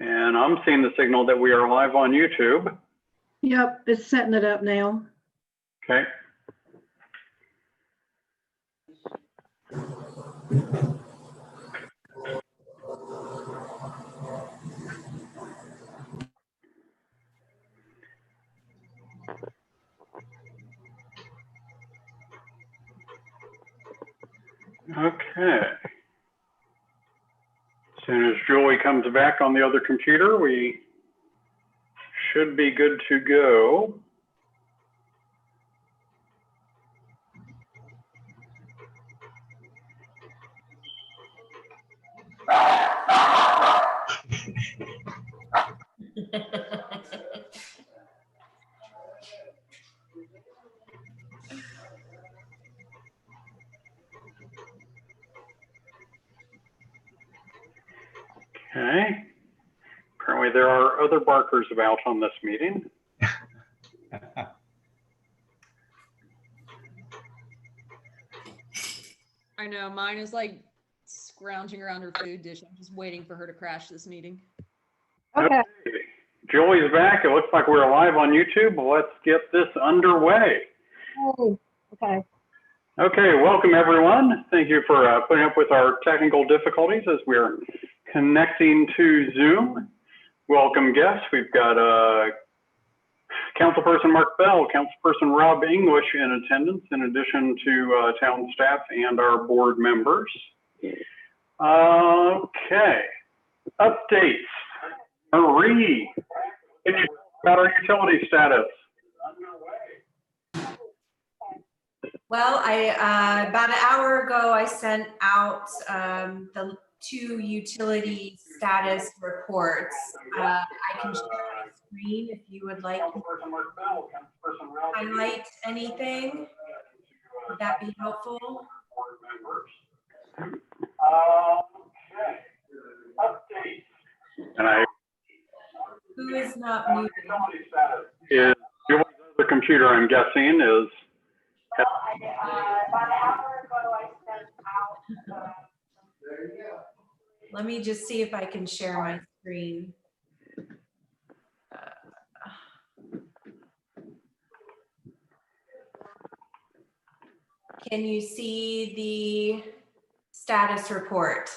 And I'm seeing the signal that we are live on YouTube. Yep, it's setting it up now. Okay. Okay. As soon as Julie comes back on the other computer, we should be good to go. Okay. Apparently there are other barkers about on this meeting. I know, mine is like scrounging around her food dish. I'm just waiting for her to crash this meeting. Okay. Julie's back. It looks like we're live on YouTube. Let's get this underway. Oh, okay. Okay, welcome everyone. Thank you for putting up with our technical difficulties as we're connecting to Zoom. Welcome guests. We've got Councilperson Mark Bell, Councilperson Rob English in attendance, in addition to town staff and our board members. Okay, updates. Marie, can you talk about our utility status? Well, about an hour ago, I sent out the 2 utility status reports. I can share my screen if you would like to highlight anything. Would that be helpful? Okay, updates. And Who is not muted? is Julie's other computer, I'm guessing, is. About an hour ago, I sent out. Let me just see if I can share my screen. Can you see the status report?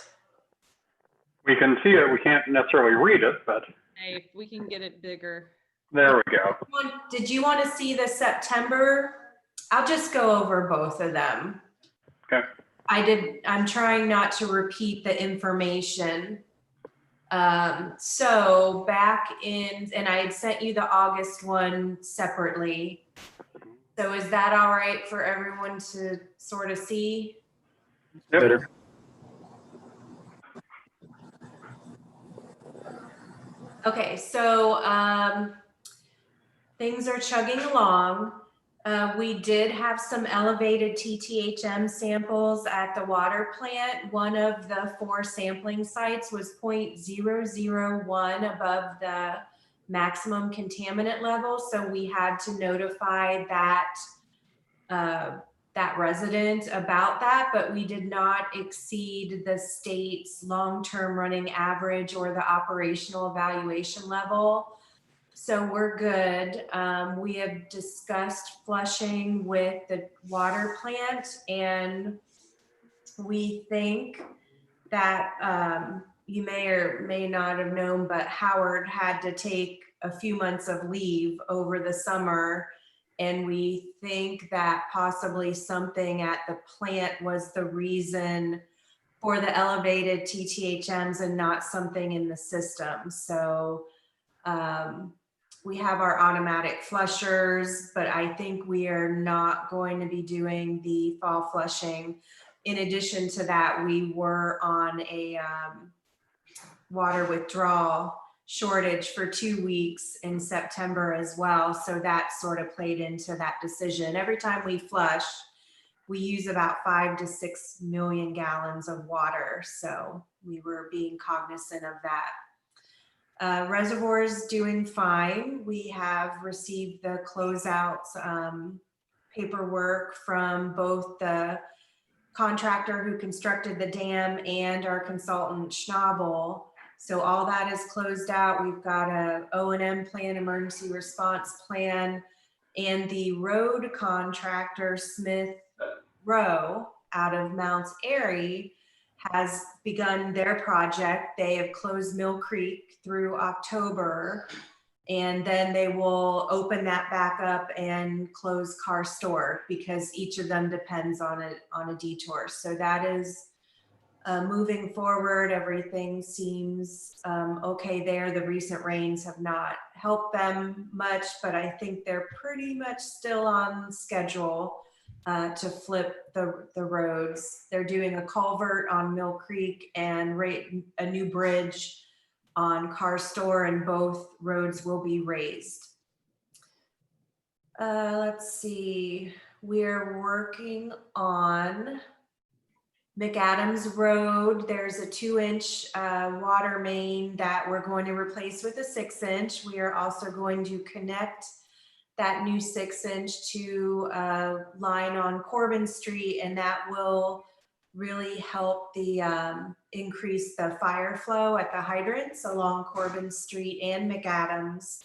We can see it. We can't necessarily read it, but Hey, if we can get it bigger. there we go. Did you want to see the September? I'll just go over both of them. Okay. I'm trying not to repeat the information. So back in, and I had sent you the August one separately. So is that all right for everyone to sort of see? Yep. Okay, so things are chugging along. We did have some elevated TTHM samples at the water plant. One of the 4 sampling sites was 0.001 above the maximum contaminant level. So we had to notify that, that resident about that, but we did not exceed the state's long-term running average or the operational evaluation level. So we're good. We have discussed flushing with the water plant, and we think that you may or may not have known, but Howard had to take a few months of leave over the summer. And we think that possibly something at the plant was the reason for the elevated TTHMs and not something in the system. So we have our automatic flushers, but I think we are not going to be doing the fall flushing. In addition to that, we were on a water withdrawal shortage for 2 weeks in September as well. So that sort of played into that decision. Every time we flush, we use about 5 to 6 million gallons of water. So we were being cognizant of that. Reservoir is doing fine. We have received the closeout paperwork from both the contractor who constructed the dam and our consultant Schnabel. So all that is closed out. We've got a O&M plan, emergency response plan, and the road contractor, Smith Rowe, out of Mounts Airy, has begun their project. They have closed Mill Creek through October, and then they will open that back up and close Car Store because each of them depends on a detour. So that is moving forward. Everything seems okay there. The recent rains have not helped them much, but I think they're pretty much still on schedule to flip the roads. They're doing a culvert on Mill Creek and a new bridge on Car Store, and both roads will be raised. Let's see, we're working on McAdams Road. There's a 2-inch water main that we're going to replace with a 6-inch. We are also going to connect that new 6-inch to a line on Corbin Street, and that will really help the increase the fire flow at the hydrants along Corbin Street and McAdams.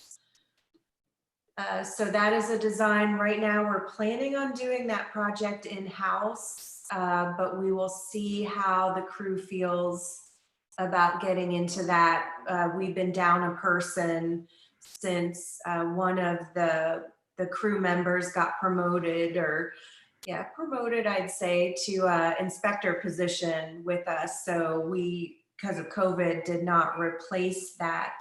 So that is a design. Right now we're planning on doing that project in-house, but we will see how the crew feels about getting into that. We've been down a person since one of the crew members got promoted, I'd say, to inspector position with us. So we, because of COVID, did not replace that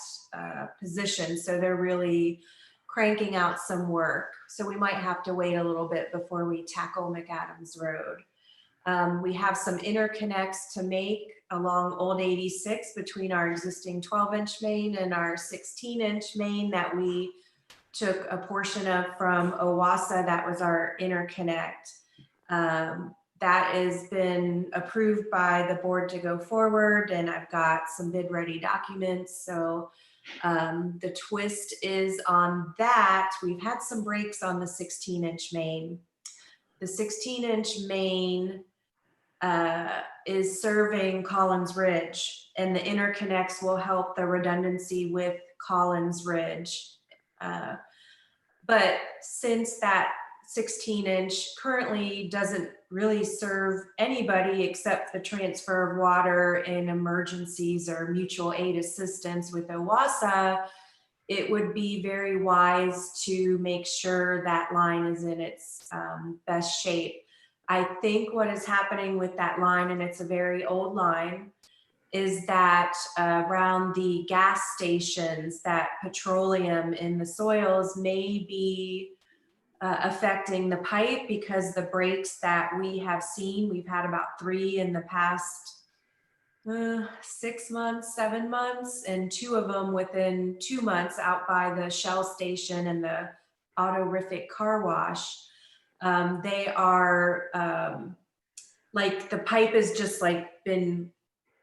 position. So they're really cranking out some work. So we might have to wait a little bit before we tackle McAdams Road. We have some interconnects to make along Old 86 between our existing 12-inch main and our 16-inch main that we took a portion of from OWASA. That was our interconnect. That has been approved by the board to go forward, and I've got some bid ready documents. So the twist is on that. We've had some breaks on the 16-inch main. The 16-inch main is serving Collins Ridge, and the interconnects will help the redundancy with Collins Ridge. But since that 16-inch currently doesn't really serve anybody except the transfer of water in emergencies or mutual aid assistance with OWASA, it would be very wise to make sure that line is in its best shape. I think what is happening with that line, and it's a very old line, is that around the gas stations, that petroleum in the soils may be affecting the pipe, because the breaks that we have seen, we've had about 3 in the past 6 months, 7 months, and 2 of them within 2 months out by the Shell station and the Autorific car wash. They are like the pipe has just like been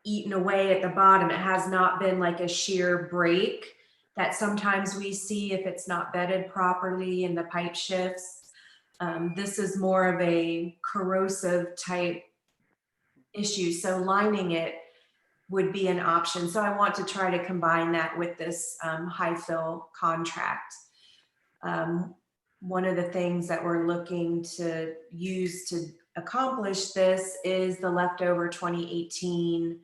eaten away at the bottom. It has not been like a sheer break that sometimes we see if it's not bedded properly and the pipe shifts. This is more of a corrosive type issue. So lining it would be an option. So I want to try to combine that with this high fill contract. One of the things that we're looking to use to accomplish this is the leftover 2018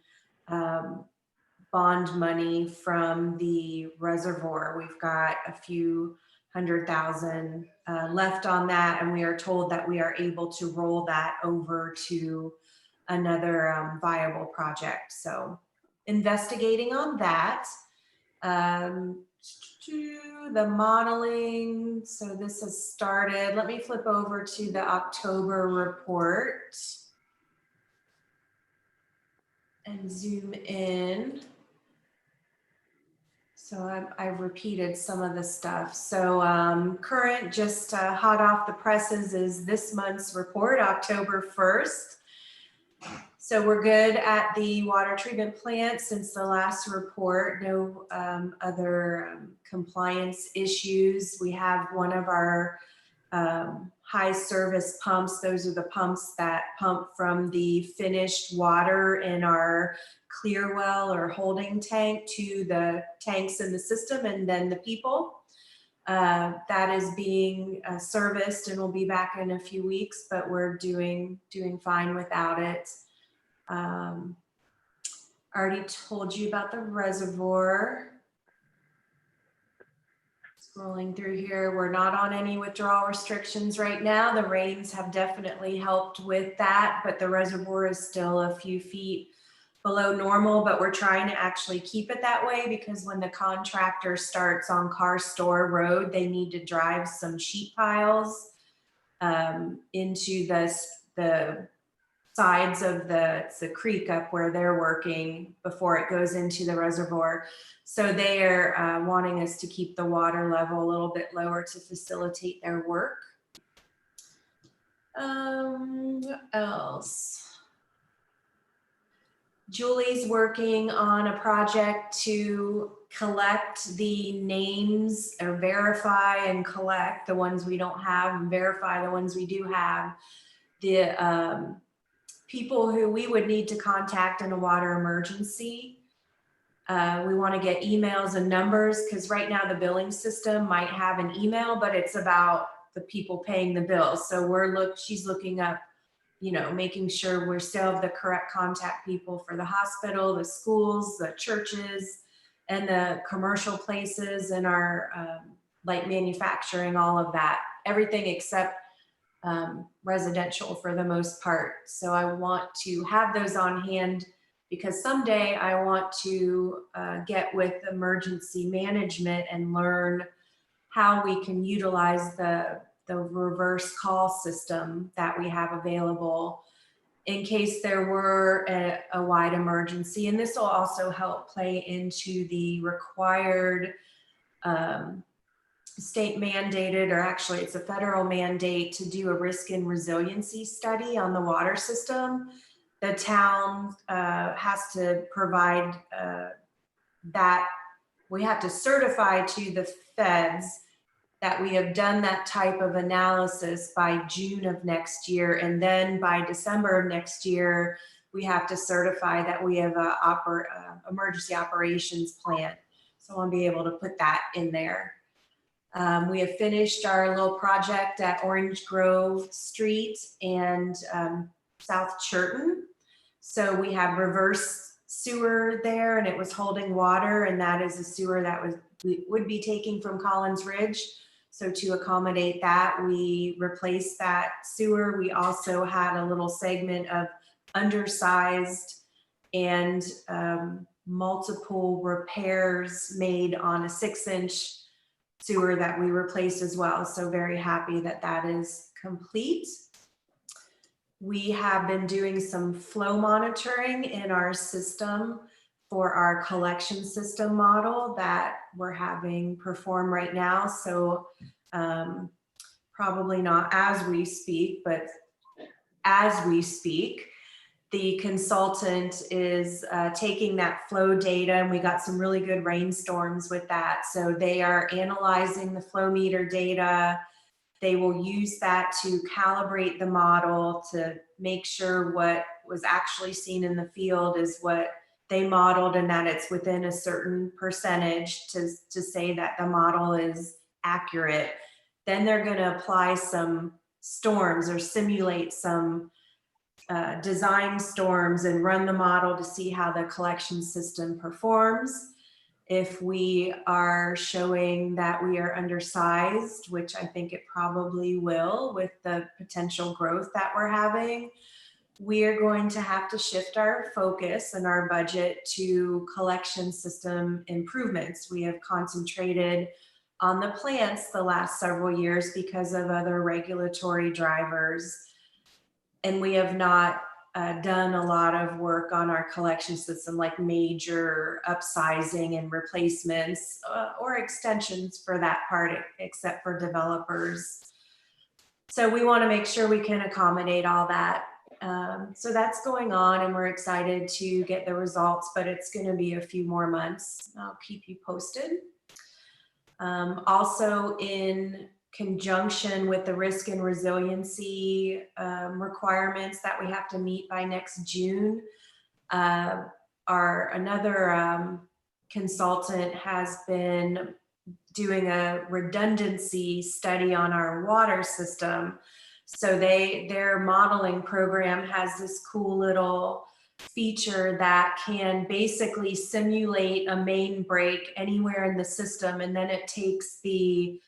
bond money from the reservoir. We've got a few $100,000 left on that, and we are told that we are able to roll that over to another viable project. So investigating on that. The modeling, so this has started. Let me flip over to the October report and zoom in. So I've repeated some of the stuff. So current, just hot off the presses, is this month's report, October 1st. So we're good at the water treatment plant since the last report. No other compliance issues. We have one of our high service pumps. Those are the pumps that pump from the finished water in our clear well or holding tank to the tanks in the system and then the people. That is being serviced and will be back in a few weeks, but we're doing fine without it. Already told you about the reservoir. Scrolling through here, we're not on any withdrawal restrictions right now. The rains have definitely helped with that, but the reservoir is still a few feet below normal, but we're trying to actually keep it that way because when the contractor starts on Car Store Road, they need to drive some sheet piles into the sides of the creek up where they're working before it goes into the reservoir. So they are wanting us to keep the water level a little bit lower to facilitate their work. What else? Julie's working on a project to collect the names or verify and collect the ones we don't have and verify the ones we do have. The people who we would need to contact in a water emergency. We want to get emails and numbers because right now the billing system might have an email, but it's about the people paying the bills. So she's looking up, you know, making sure we still have the correct contact people for the hospital, the schools, the churches, and the commercial places and our like manufacturing, all of that, everything except residential for the most part. So I want to have those on hand because someday I want to get with emergency management and learn how we can utilize the reverse call system that we have available in case there were a wide emergency. And this will also help play into the required state mandated, or actually it's a federal mandate to do a risk and resiliency study on the water system. The town has to provide that. We have to certify to the feds that we have done that type of analysis by June of next year. And then by December of next year, we have to certify that we have a emergency operations plan. So I want to be able to put that in there. We have finished our little project at Orange Grove Street and South Churton. So we have reverse sewer there and it was holding water, and that is a sewer that would be taking from Collins Ridge. So to accommodate that, we replaced that sewer. We also had a little segment of undersized and multiple repairs made on a 6-inch sewer that we replaced as well. So very happy that that is complete. We have been doing some flow monitoring in our system for our collection system model that we're having perform right now. So probably not as we speak, but as we speak, the consultant is taking that flow data, and we got some really good rainstorms with that. So they are analyzing the flow meter data. They will use that to calibrate the model to make sure what was actually seen in the field is what they modeled, and that it's within a certain percentage to say that the model is accurate. Then they're going to apply some storms or simulate some design storms and run the model to see how the collection system performs. If we are showing that we are undersized, which I think it probably will with the potential growth that we're having, we are going to have to shift our focus and our budget to collection system improvements. We have concentrated on the plants the last several years because of other regulatory drivers. And we have not done a lot of work on our collection system, like major upsizing and replacements or extensions for that part, except for developers. So we want to make sure we can accommodate all that. So that's going on, and we're excited to get the results, but it's going to be a few more months. I'll keep you posted. Also in conjunction with the risk and resiliency requirements that we have to meet by next June. Another consultant has been doing a redundancy study on our water system. So their modeling program has this cool little feature that can basically simulate a main break anywhere in the system, and then it takes the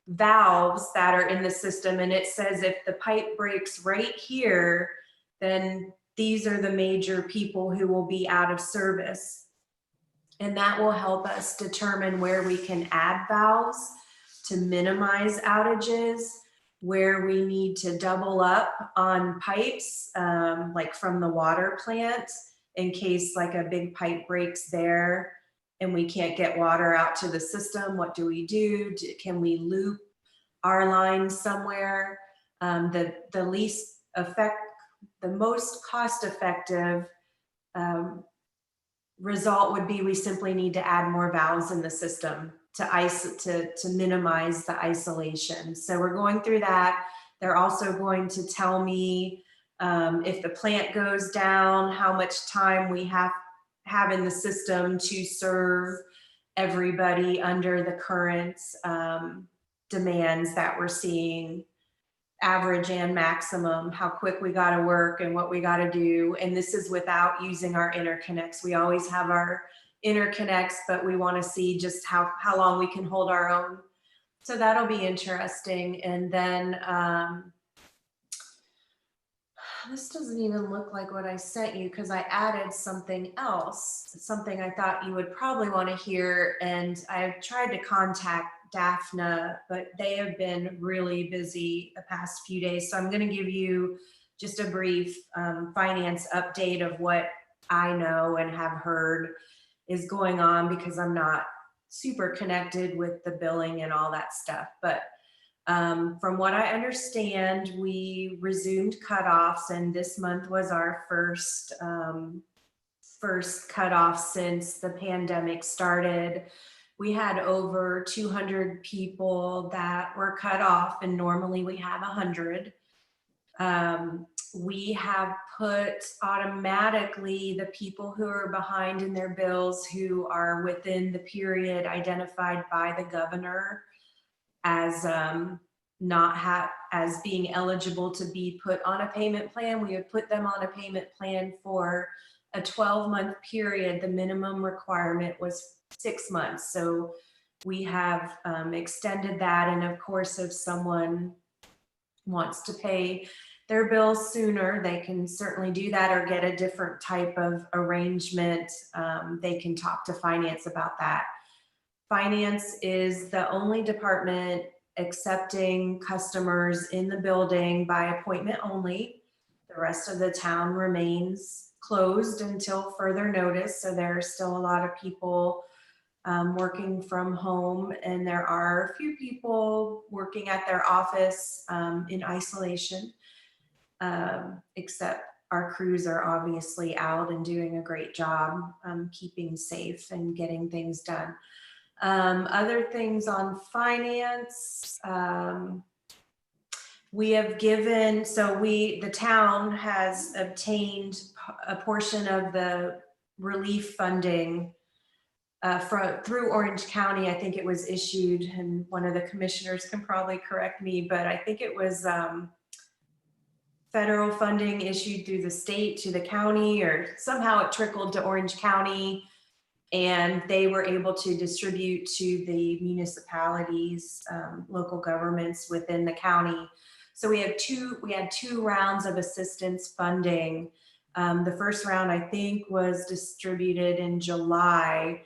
valves that are in the system and it says if the pipe breaks right here, then these are the major people who will be out of service. And that will help us determine where we can add valves to minimize outages, where we need to double up on pipes, like from the water plant, in case like a big pipe breaks there and we can't get water out to the system. What do we do? Can we loop our line somewhere? The most cost-effective result would be we simply need to add more valves in the system to minimize the isolation. So we're going through that. They're also going to tell me if the plant goes down, how much time we have in the system to serve everybody under the current demands that we're seeing, average and maximum, how quick we got to work and what we got to do. And this is without using our interconnects. We always have our interconnects, but we want to see just how long we can hold our own. So that'll be interesting. And then this doesn't even look like what I sent you because I added something else, something I thought you would probably want to hear. And I tried to contact Daphna, but they have been really busy the past few days. So I'm going to give you just a brief finance update of what I know and have heard is going on, because I'm not super connected with the billing and all that stuff. But from what I understand, we resumed cutoffs, and this month was our first cutoff since the pandemic started. We had over 200 people that were cut off, and normally we have 100. We have put automatically the people who are behind in their bills, who are within the period identified by the governor as as being eligible to be put on a payment plan. We would put them on a payment plan for a 12-month period. The minimum requirement was 6 months. So we have extended that. And of course, if someone wants to pay their bills sooner, they can certainly do that, or get a different type of arrangement. They can talk to finance about that. Finance is the only department accepting customers in the building by appointment only. The rest of the town remains closed until further notice. So there are still a lot of people working from home, and there are a few people working at their office in isolation, except our crews are obviously out and doing a great job keeping safe and getting things done. Other things on finance, we have given, the town has obtained a portion of the relief funding through Orange County. I think it was issued, and one of the commissioners can probably correct me, but I think it was federal funding issued through the state to the county, or somehow it trickled to Orange County, and they were able to distribute to the municipalities, local governments within the county. So we had two rounds of assistance funding. The first round, I think, was distributed in July,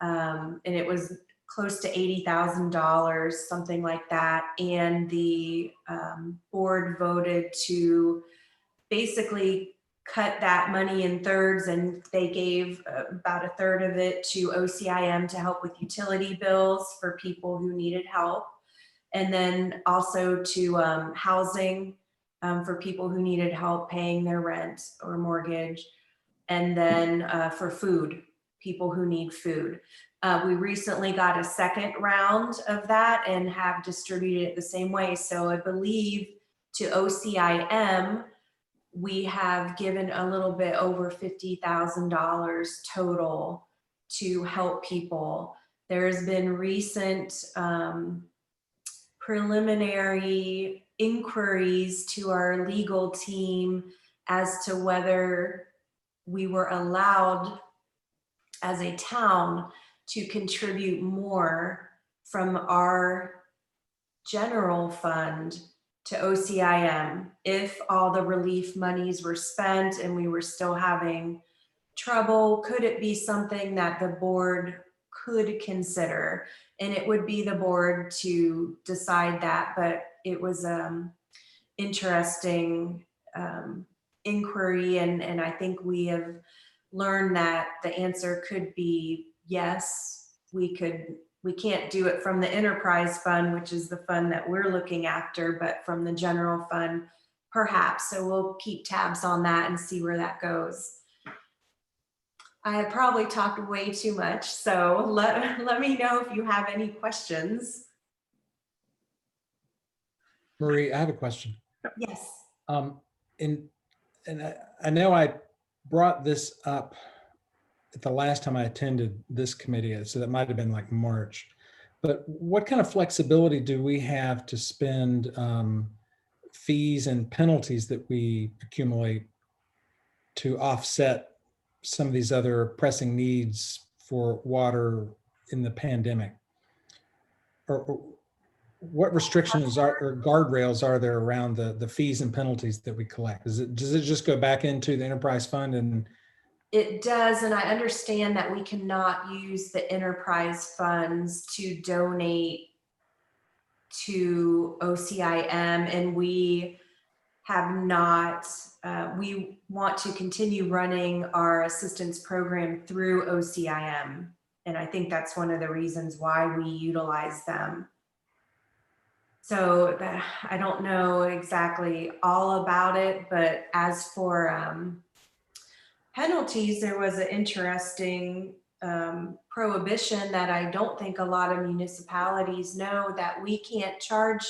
and it was close to $80,000, something like that. And the board voted to basically cut that money in thirds, and they gave about a third of it to OCIM to help with utility bills for people who needed help. And then also to housing for people who needed help paying their rent or mortgage. And then for food, people who need food. We recently got a second round of that and have distributed it the same way. So I believe to OCIM, we have given a little bit over $50,000 total to help people. There's been recent preliminary inquiries to our legal team as to whether we were allowed as a town to contribute more from our general fund to OCIM if all the relief monies were spent and we were still having trouble. Could it be something that the board could consider? And it would be the board to decide that, but it was interesting inquiry, and I think we have learned that the answer could be yes. We can't do it from the enterprise fund, which is the fund that we're looking after, but from the general fund, perhaps. So we'll keep tabs on that and see where that goes. I have probably talked way too much, so let me know if you have any questions. Marie, I have a question. Yes. I know I brought this up at the last time I attended this committee, so that might have been like March. But what kind of flexibility do we have to spend fees and penalties that we accumulate to offset some of these other pressing needs for water in the pandemic? Or what restrictions or guardrails are there around the fees and penalties that we collect? Does it just go back into the enterprise fund? And it does, and I understand that we cannot use the enterprise funds to donate to OCIM, and we have not, we want to continue running our assistance program through OCIM. And I think that's one of the reasons why we utilize them. So I don't know exactly all about it, but as for penalties, there was an interesting prohibition that I don't think a lot of municipalities know, that we can't charge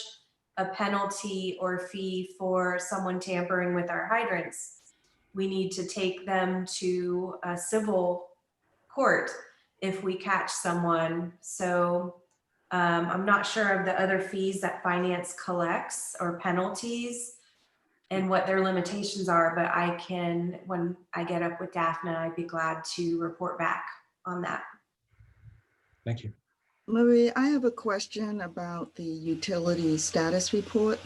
a penalty or fee for someone tampering with our hydrants. We need to take them to a civil court if we catch someone. So I'm not sure of the other fees that finance collects or penalties and what their limitations are, but I can, when I get up with Daphne, I'd be glad to report back on that. thank you. Marie, I have a question about the utility status report.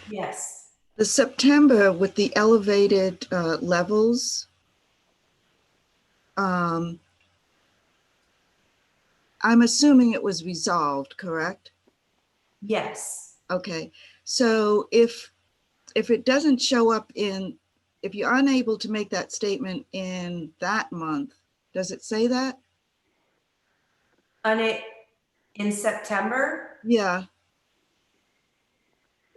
Yes. The September with the elevated levels, I'm assuming it was resolved, correct? Yes. Okay, so if it doesn't show up if you're unable to make that statement in that month, does it say that? In September? Yeah,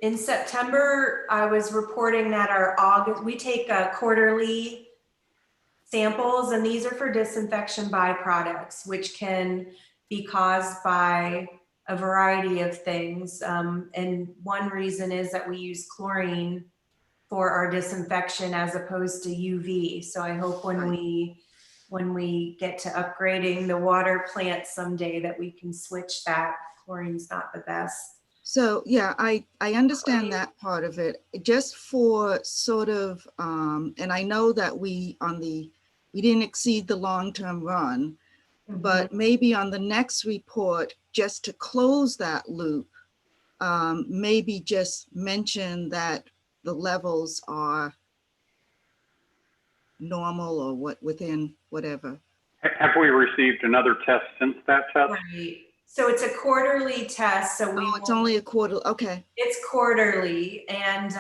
In September, I was reporting that our August, we take quarterly samples, and these are for disinfection byproducts, which can be caused by a variety of things. And one reason is that we use chlorine for our disinfection as opposed to UV. So I hope when we get to upgrading the water plant someday that we can switch that. Chlorine's not the best. so yeah, I understand that part of it. Just for sort of, and I know that we didn't exceed the long-term run, but maybe on the next report, just to close that loop, maybe just mention that the levels are normal or within whatever. Have we received another test since that test? Right. So it's a quarterly test. So It's only a quarter. Okay. It's quarterly, and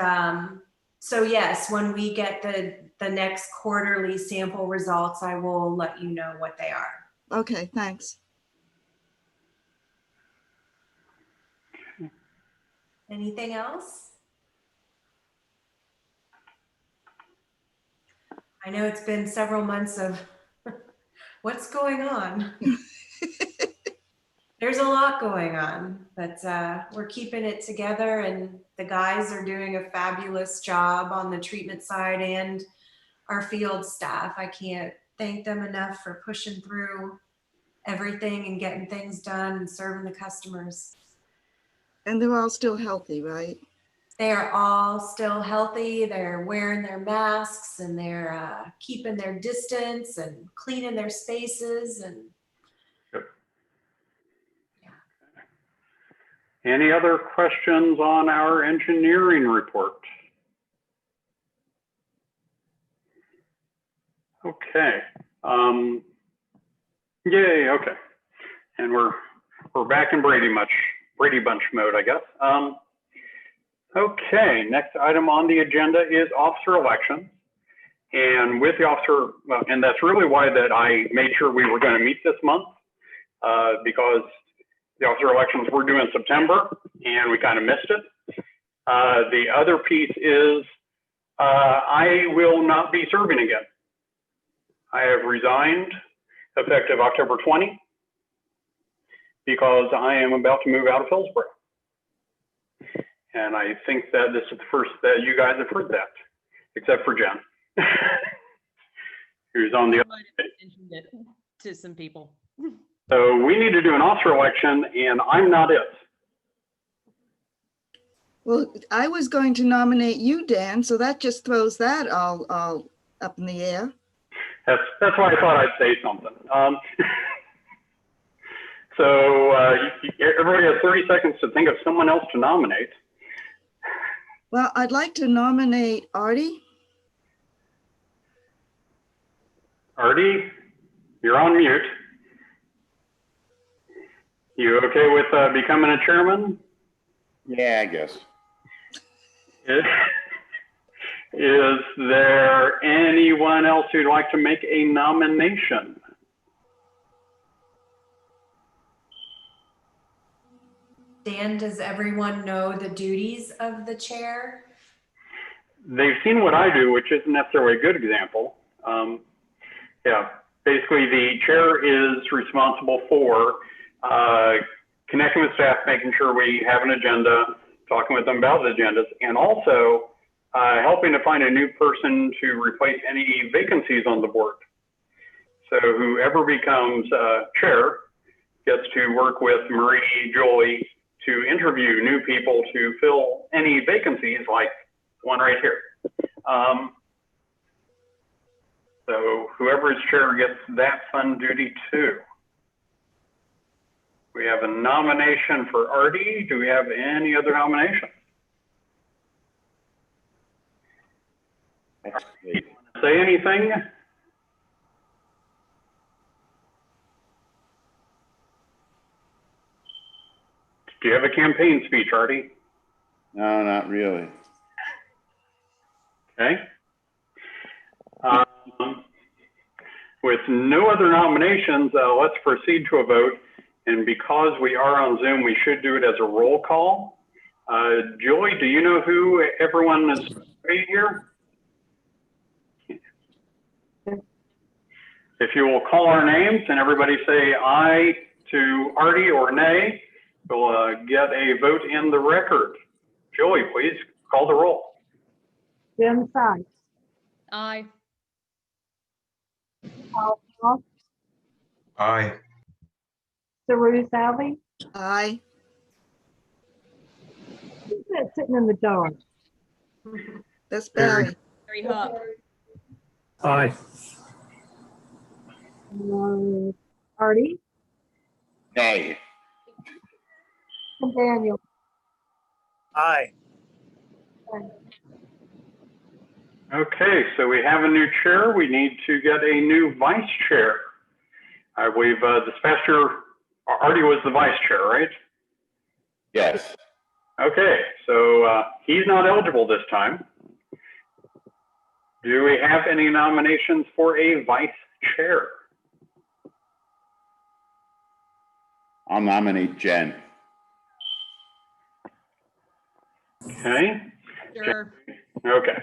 so yes, when we get the next quarterly sample results, I will let you know what they are. Okay, thanks. Anything else? I know it's been several months of What's going on? There's a lot going on, but we're keeping it together, and the guys are doing a fabulous job on the treatment side and our field staff. I can't thank them enough for pushing through everything and getting things done and serving the customers. And they're all still healthy, right? They are all still healthy. They're wearing their masks and they're keeping their distance and cleaning their spaces. And Any other questions on our engineering report? Okay. Yay, okay. And we're back in Brady Bunch mode, I guess. Okay, next item on the agenda is officer elections. And with the officer, and that's really why that I made sure we were going to meet this month, because the officer elections were due in September and we kind of missed it. The other piece is I will not be serving again. I have resigned effective October 20 because I am about to move out of Hillsborough. And I think that this is the first that you guys have heard that, except for Jen, who's on the I other might side. have mentioned it to some people. So we need to do an officer election and I'm not it. Well, I was going to nominate you, Dan, so that just throws that all up in the air. That's why I thought I'd say something. So everybody has 30 seconds to think of someone else to nominate. Well, I'd like to nominate Artie. Artie, you're on mute. You okay with becoming a chairman? Yeah, I guess. Is there anyone else who'd like to make a nomination? Dan, does everyone know the duties of the chair? They've seen what I do, which isn't necessarily a good example. Yeah, basically the chair is responsible for connecting with staff, making sure we have an agenda, talking with them about the agendas, and also helping to find a new person to replace any vacancies on the board. So whoever becomes chair gets to work with Marie, Julie, to interview new people to fill any vacancies, like one right here. So whoever is chair gets that fun duty too. We have a nomination for Artie. Do we have any other nominations? That's great. Say anything? Do you have a campaign speech, Artie? No, not really. Okay. With no other nominations, let's proceed to a vote. And because we are on Zoom, we should do it as a roll call. Julie, do you know who everyone is right here? If you will call our names and everybody say aye to Artie or nay, we'll get a vote in the record. Julie, please call the roll. Jim Sykes, Aye. Paul Hoff, Aye. Saru Salvi. Aye. Who's that sitting in the dark? That's Barry. Harry Huff. Aye. Artie Nay. and Daniel. Aye. Okay, so we have a new chair. We need to get a new vice chair. I believe this past year, Artie was the vice chair, right? Yes. Okay, so he's not eligible this time. Do we have any nominations for a vice chair? I'll nominate Jen. Okay, Sure. okay.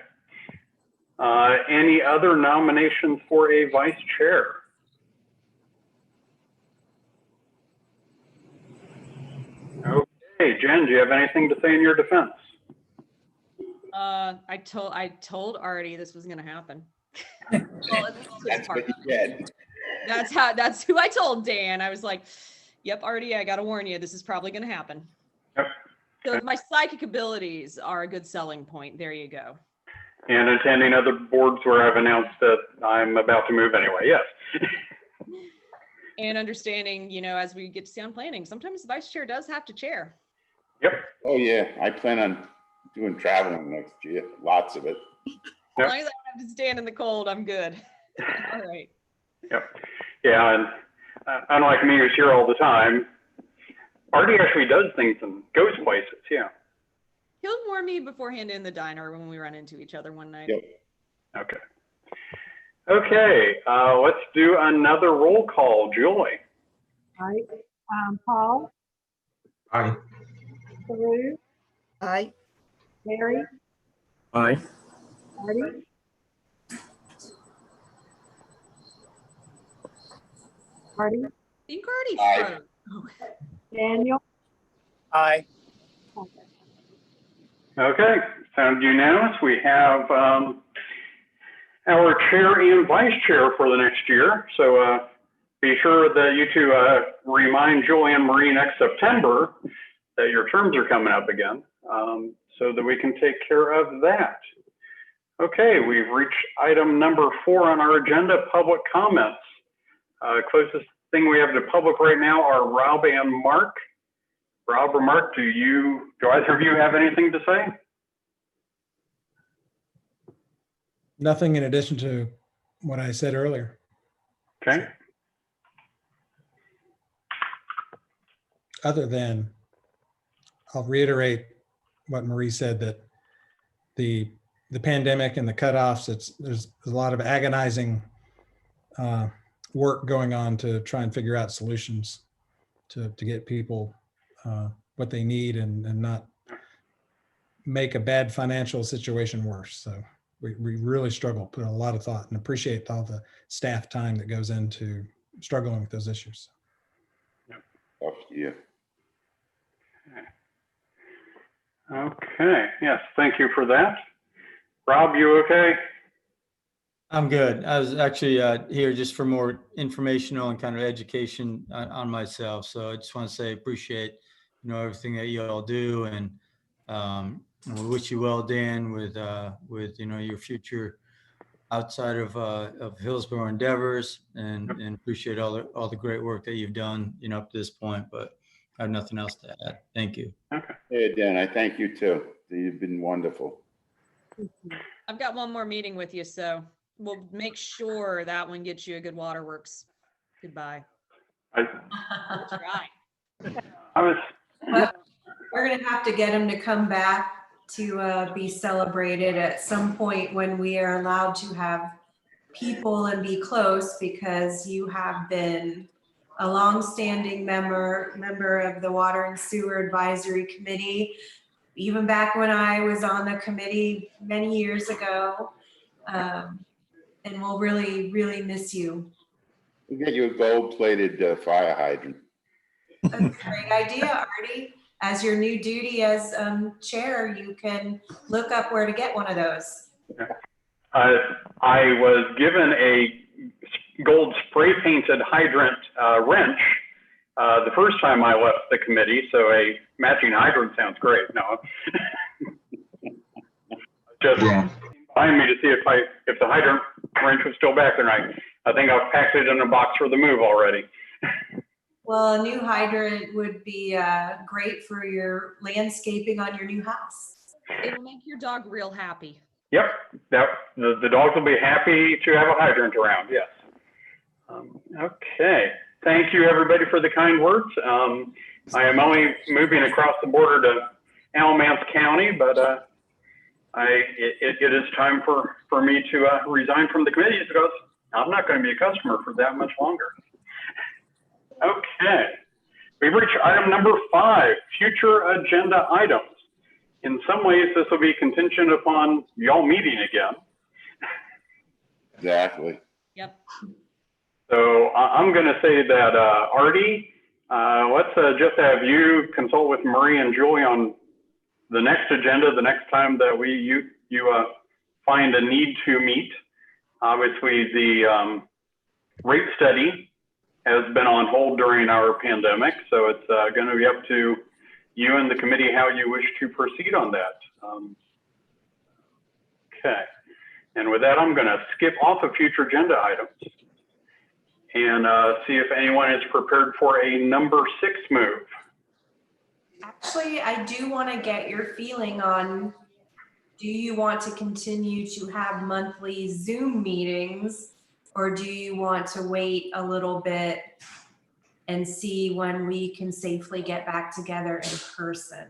Any other nominations for a vice chair? Hey, Jen, do you have anything to say in your defense? I told Artie this was gonna happen. Well, this was That's part what of he it. said. That's who I told Dan. I was like, yep, Artie, I gotta warn you, this is probably gonna happen. Yep. So my psychic abilities are a good selling point. There you go. And attending other boards where I've announced that I'm about to move anyway, yes. And understanding, as we get to see on planning, sometimes the vice chair does have to chair. Yep. Oh, yeah, I plan on doing traveling next year, lots of it. As long as I don't have to stand in the cold, I'm good. All right. Yep. Yeah, and unlike me who's here all the time, Artie actually does things and goes places, yeah. He'll warn me beforehand in the diner when we run into each other one night. Yep. Okay. Okay, let's do another roll call. Julie? All right. Paul, Aye. Saru, Aye. Mary, Aye. Artie, Artie, I think Artie Aye. froze. Daniel, Aye. Okay, sounds unanimous. We have our chair and vice chair for the next year. So be sure that you two remind Julie Ann Marie next September that your terms are coming up again, so that we can take care of that. Okay, we've reached item number 4 on our agenda, public comments. Closest thing we have to public right now are Rob and Mark. Rob or Mark, do either of you have anything to say? Nothing in addition to what I said earlier. Okay. Other than, I'll reiterate what Marie said, that the pandemic and the cutoffs, there's a lot of agonizing work going on to try and figure out solutions to get people what they need and not make a bad financial situation worse. So we really struggle, put a lot of thought, and appreciate all the staff time that goes into struggling with those issues. Tough year. Okay, yes, thank you for that. Rob, you okay? I'm good. I was actually here just for more informational and kind of education on myself. So I just want to say appreciate, everything that you all do, and we wish you well, Dan, with your future outside of Hillsborough endeavors, and appreciate all the great work that you've done, up to this point. But I have nothing else to add. Thank you. Okay. Hey, Dan, I thank you too. You've been wonderful. I've got one more meeting with you, so we'll make sure that one gets you a good waterworks. Goodbye. I Try. was, We're gonna have to get him to come back to be celebrated at some point when we are allowed to have people and be close, because you have been a longstanding member of the Water and Sewer Advisory Committee, even back when I was on the committee many years ago. And we'll really, really miss you. We'll get you a gold-plated fire hydrant. That's a great idea, Artie. As your new duty as chair, you can look up where to get one of those. I was given a gold spray painted hydrant wrench the first time I left the committee, so a matching hydrant sounds great. No, just behind me to see if the hydrant wrench was still back there. I think I've packed it in a box for the move already. Well, a new hydrant would be great for your landscaping on your new house. It will make your dog real happy. Yep, the dogs will be happy to have a hydrant around, yes. Okay, thank you everybody for the kind words. I am only moving across the border to Alamance County, but it is time for me to resign from the committee, because I'm not going to be a customer for that much longer. Okay, we've reached item number 5, future agenda items. In some ways, this will be contingent upon y'all meeting again. Exactly. Yep. So I'm going to say that Artie, let's just have you consult with Marie and Julie on the next agenda, the next time that you find a need to meet. Obviously, the rate study has been on hold during our pandemic, so it's going to be up to you and the committee how you wish to proceed on that. Okay, and with that, I'm going to skip off of future agenda items and see if anyone is prepared for a number 6 move. Actually, I do want to get your feeling on, do you want to continue to have monthly Zoom meetings, or do you want to wait a little bit and see when we can safely get back together in person?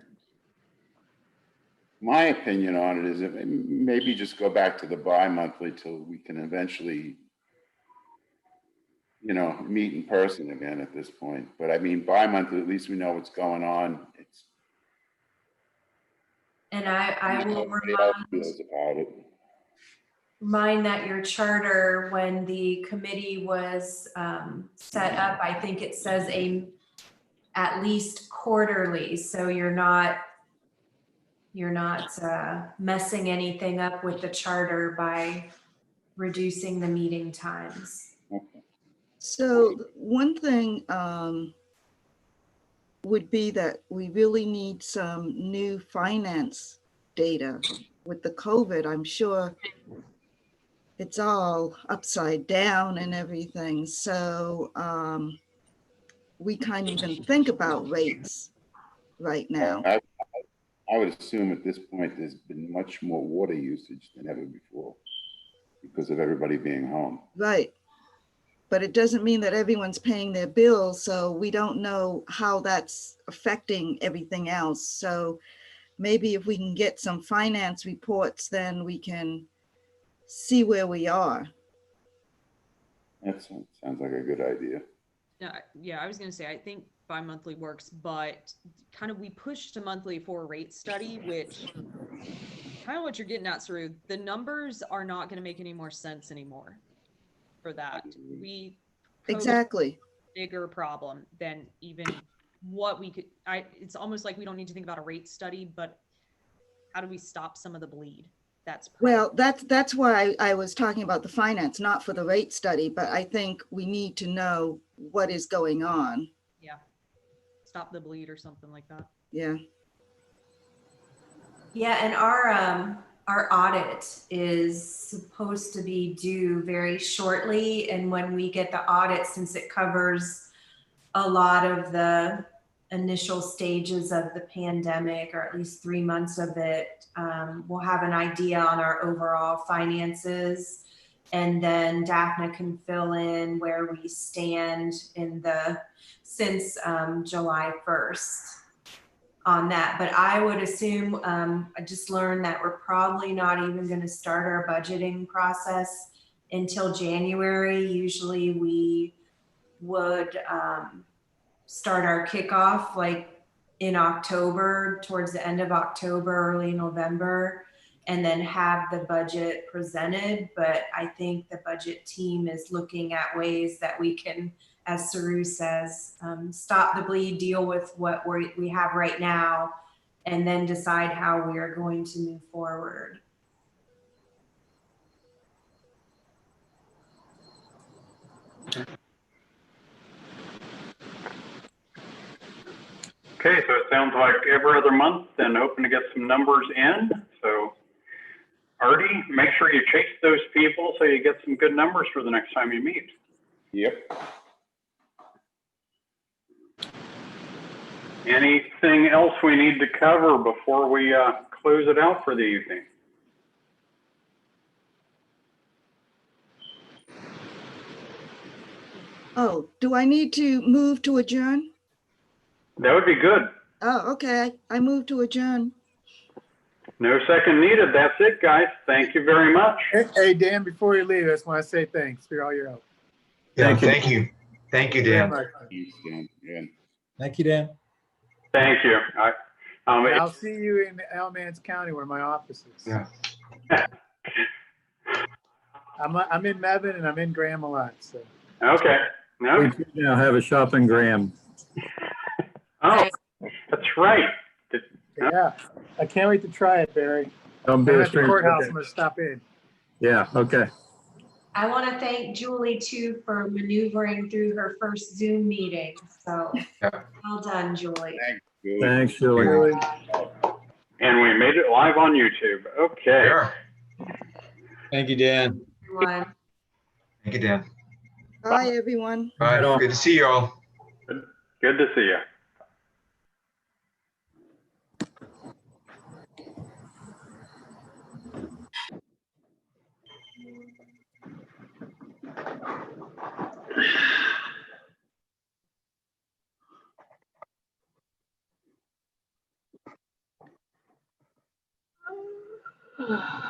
My opinion on it is that maybe just go back to the bi-monthly till we can eventually, you know, meet in person again at this point. But I mean, bi-monthly, at least we know what's going on. It's. And I will Everybody else remind feels about it. that your charter, when the committee was set up, I think it says at least quarterly. So you're not messing anything up with the charter by reducing the meeting times. Okay. So one thing would be that we really need some new finance data. With the COVID, I'm sure it's all upside down and everything. So we can't even think about rates right now. I would assume at this point, there's been much more water usage than ever before because of everybody being home. Right. But it doesn't mean that everyone's paying their bills. So we don't know how that's affecting everything else. So maybe if we can get some finance reports, then we can see where we are. That sounds like a good idea. Yeah, I was going to say, I think bi-monthly works, but kind of we pushed to monthly for a rate study, which kind of what you're getting at, Saru. The numbers are not going to make any more sense anymore for that. Exactly. Bigger problem than even what we could, it's almost like we don't need to think about a rate study, but how do we stop some of the bleed? Well, that's why I was talking about the finance, not for the rate study, but I think we need to know what is going on. Yeah. Stop the bleed or something like that. Yeah. Yeah, and our audit is supposed to be due very shortly. And when we get the audit, since it covers a lot of the initial stages of the pandemic, or at least 3 months of it, we'll have an idea on our overall finances. And then Daphne can fill in where we stand since July 1st on that. But I would assume, I just learned that we're probably not even going to start our budgeting process until January. Usually we would start our kickoff like in October, towards the end of October, early November, and then have the budget presented. But I think the budget team is looking at ways that we can, as Saru says, stop the bleed, deal with what we have right now, and then decide how we are going to move forward. Okay, so it sounds like every other month and hoping to get some numbers in. So Artie, make sure you chase those people so you get some good numbers for the next time you meet. Yep. Anything else we need to cover before we close it out for the evening? Oh, do I need to move to adjourn? That would be good. Oh, okay. I move to adjourn. No second needed. That's it, guys. Thank you very much. Hey, Dan, before you leave, I just want to say thanks for all your help. Yeah, thank you. Thank you, Dan. Very much. Thanks, Dan. Yeah. Thank you, Dan. Thank you. I'll see you in Alamance County where my office is. Yeah. I'm in Mebane and I'm in Graham a lot. So. Okay. No. We now have a shop in Graham. right. Yeah, I can't wait to try it, Barry. Don't be I'm a at the stranger. courthouse. I'm gonna stop in. Yeah, okay. I want to thank Julie too for maneuvering through her first Zoom meeting. So Yeah. well done, Julie. Thanks, Julie. Really. And we made it live on YouTube. Okay. Sure. Thank you, Dan. Everyone. Thank you, Dan. Bye, everyone. All right, good to see you all. Good to see you. Oh.